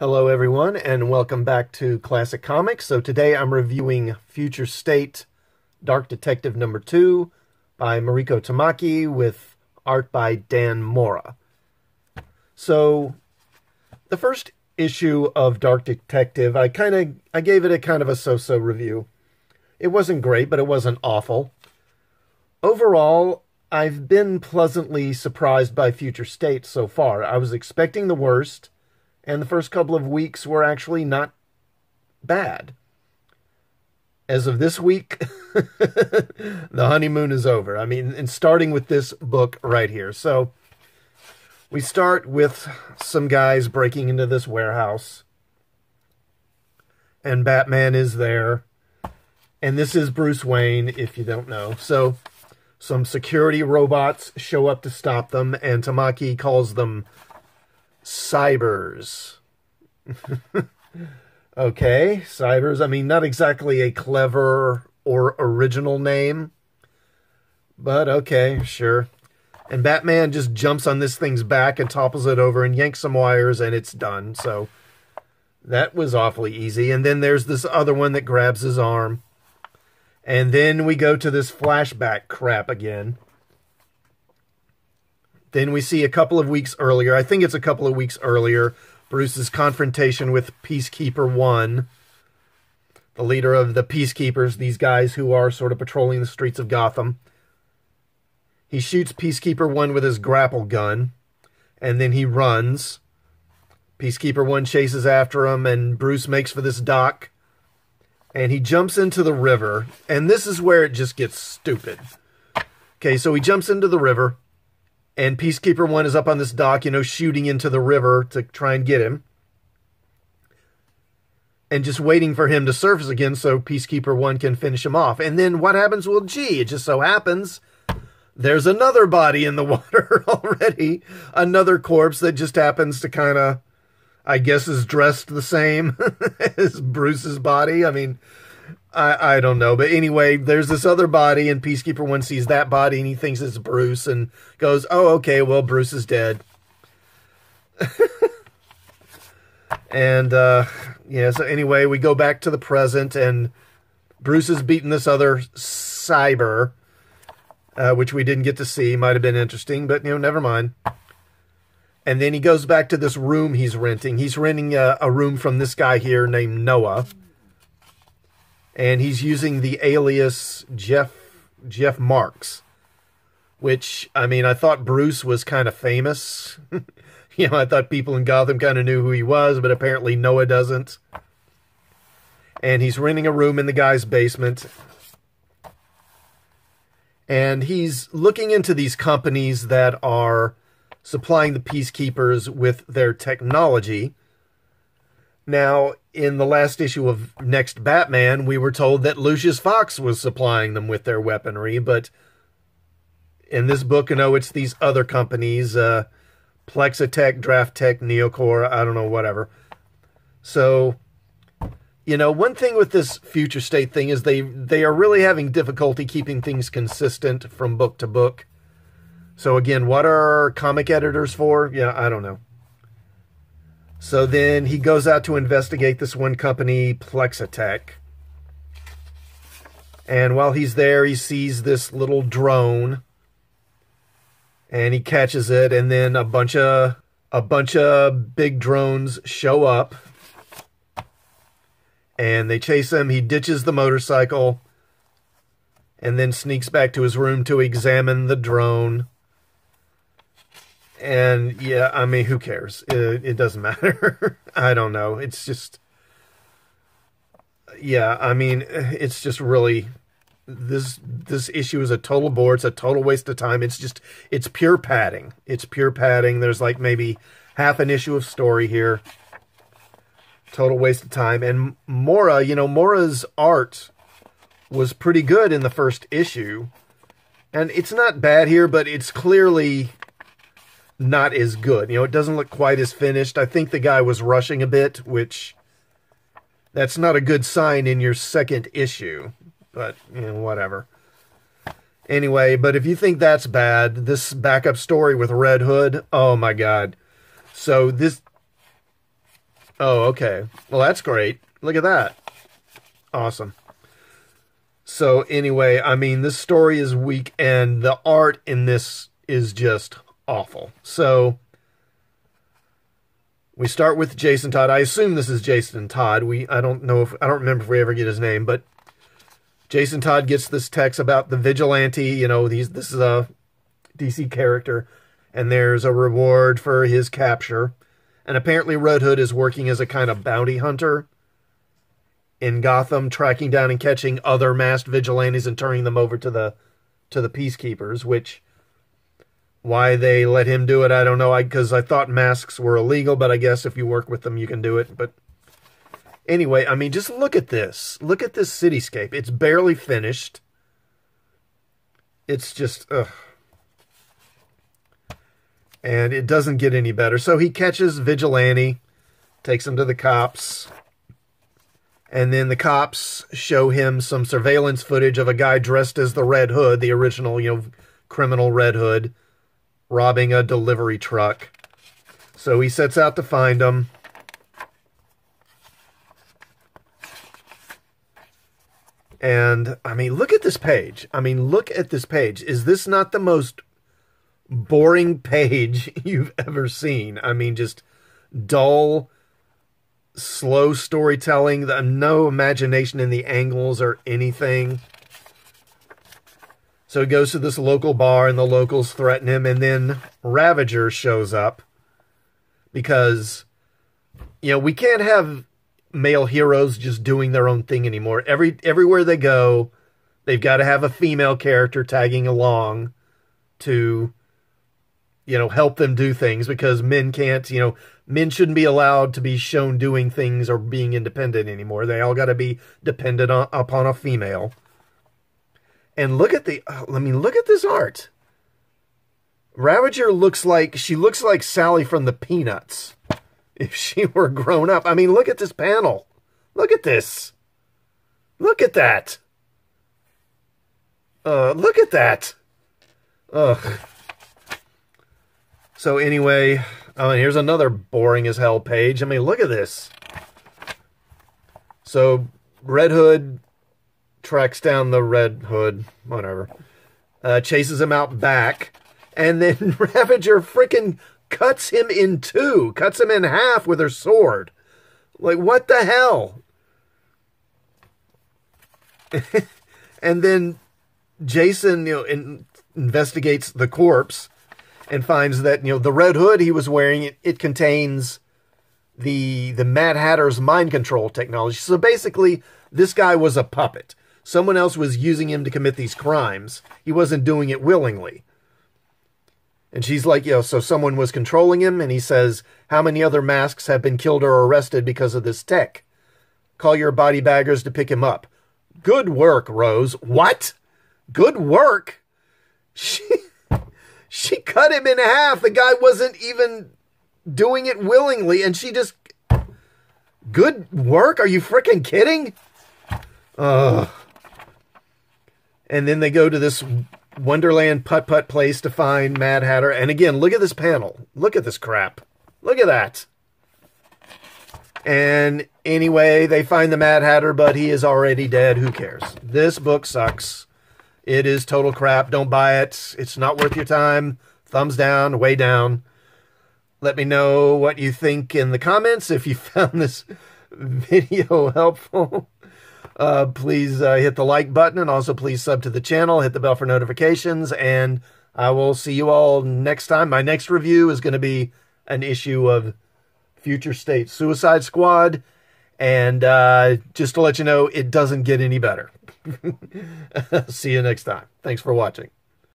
Hello everyone and welcome back to Classic Comics. So today I'm reviewing Future State Dark Detective number 2 by Mariko Tamaki with art by Dan Mora. So the first issue of Dark Detective, I gave it a kind of a so-so review. It wasn't great, but it wasn't awful. Overall, I've been pleasantly surprised by Future State so far. I was expecting the worst, and the first couple of weeks were actually not bad. As of this week, the honeymoon is over. I mean, and starting with this book right here. So, we start with some guys breaking into this warehouse. And Batman is there. And this is Bruce Wayne, if you don't know. So, some security robots show up to stop them, and Tamaki calls them cybers. Okay, cybers. I mean, not exactly a clever or original name, but okay, sure. And Batman just jumps on this thing's back and topples it over and yanks some wires, and it's done. So that was awfully easy. And then there's this other one that grabs his arm. And then we go to this flashback crap again. Then we see a couple of weeks earlier, I think it's a couple of weeks earlier, Bruce's confrontation with Peacekeeper 1, the leader of the Peacekeepers, these guys who are sort of patrolling the streets of Gotham. He shoots Peacekeeper 1 with his grapple gun, and then he runs. Peacekeeper 1 chases after him, and Bruce makes for this dock, and he jumps into the river, and this is where it just gets stupid. Okay, so he jumps into the river, and Peacekeeper 1 is up on this dock, you know, shooting into the river to try and get him. And just waiting for him to surface again so Peacekeeper 1 can finish him off. And then what happens? Well, gee, it just so happens there's another body in the water already. Another corpse that just happens to kind of, I guess, is dressed the same as Bruce's body. I mean, I don't know. But anyway, there's this other body, and Peacekeeper 1 sees that body, and he thinks it's Bruce, and goes, oh, okay, well, Bruce is dead. And, yeah, so anyway, we go back to the present, and Bruce has beaten this other cyber, which we didn't get to see. Might have been interesting, but, you know, never mind. And then he goes back to this room he's renting. He's renting a room from this guy here named Noah. And he's using the alias Jeff Marks, which, I mean, I thought Bruce was kind of famous. You know, I thought people in Gotham kind of knew who he was, but apparently Noah doesn't. And he's renting a room in the guy's basement. And he's looking into these companies that are supplying the Peacekeepers with their technology. Now, in the last issue of Next Batman, we were told that Lucius Fox was supplying them with their weaponry, but in this book, you know, it's these other companies, Plexitech, Drafttech, Neocore, I don't know, whatever. So, you know, one thing with this Future State thing is they are really having difficulty keeping things consistent from book to book. So again, what are comic editors for? Yeah, I don't know. So then he goes out to investigate this one company, Plexitech. And while he's there, he sees this little drone. And he catches it, and then a bunch of big drones show up. And they chase him. He ditches the motorcycle. And then sneaks back to his room to examine the drone. And, yeah, I mean, who cares? It doesn't matter. I don't know. It's just, yeah, I mean, it's just really, this issue is a total bore. It's a total waste of time. It's just, it's pure padding. It's pure padding. There's like maybe half an issue of story here. Total waste of time. And Mora, you know, Mora's art was pretty good in the first issue. And it's not bad here, but it's clearly not as good. You know, it doesn't look quite as finished. I think the guy was rushing a bit, which that's not a good sign in your second issue. But, you know, whatever. Anyway, but if you think that's bad, this backup story with Red Hood, oh my God. So this Oh, okay. Well, that's great. Look at that. Awesome. So anyway, I mean, this story is weak, and the art in this is just awful. So we start with Jason Todd. I assume this is Jason Todd. I don't remember if we ever get his name, but Jason Todd gets this text about the vigilante. You know, this is a DC character, and there's a reward for his capture. And apparently Red Hood is working as a kind of bounty hunter in Gotham, tracking down and catching other masked vigilantes and turning them over to the peacekeepers, which, why they let him do it, I don't know, because I thought masks were illegal, but I guess if you work with them, you can do it. But anyway, I mean, just look at this. Look at this cityscape. It's barely finished. It's just, ugh. And it doesn't get any better. So he catches Vigilante, takes him to the cops, and then the cops show him some surveillance footage of a guy dressed as the Red Hood, the original, you know, criminal Red Hood, robbing a delivery truck. So he sets out to find him. And, I mean, look at this page. I mean, look at this page. Is this not the most boring page you've ever seen? I mean, just dull, slow storytelling, no imagination in the angles or anything. So he goes to this local bar, and the locals threaten him, and then Ravager shows up because, you know, we can't have male heroes just doing their own thing anymore. Everywhere they go, they've got to have a female character tagging along to, you know, help them do things, because men can't, you know, men shouldn't be allowed to be shown doing things or being independent anymore. They all got to be dependent upon a female. And look at look at this art. Ravager looks like Sally from the Peanuts if she were grown up. I mean, look at this panel. Look at this. Look at that. Look at that. Ugh. So anyway, here's another boring as hell page. I mean, look at this. So Red Hood tracks down the Red Hood, whatever, chases him out back, and then Ravager freaking cuts him in two, cuts him in half with her sword. Like, what the hell? And then Jason, you know, investigates the corpse and finds that, you know, the Red Hood he was wearing, it contains the Mad Hatter's mind control technology. So basically, this guy was a puppet. Someone else was using him to commit these crimes. He wasn't doing it willingly. And she's like, you know, so someone was controlling him, and he says, how many other masks have been killed or arrested because of this tech? Call your body baggers to pick him up. Good work, Rose. What? Good work? She cut him in half. The guy wasn't even doing it willingly, and she just... Good work? Are you freaking kidding? Ugh. And then they go to this Wonderland putt-putt place to find Mad Hatter. And again, look at this panel. Look at this crap. Look at that. And anyway, they find the Mad Hatter, but he is already dead. Who cares? This book sucks. It is total crap. Don't buy it. It's not worth your time. Thumbs down, way down. Let me know what you think in the comments. If you found this video helpful, please hit the like button, and also please sub to the channel. Hit the bell for notifications, and I will see you all next time. My next review is going to be an issue of Future State Suicide Squad, and just to let you know, it doesn't get any better. See you next time. Thanks for watching.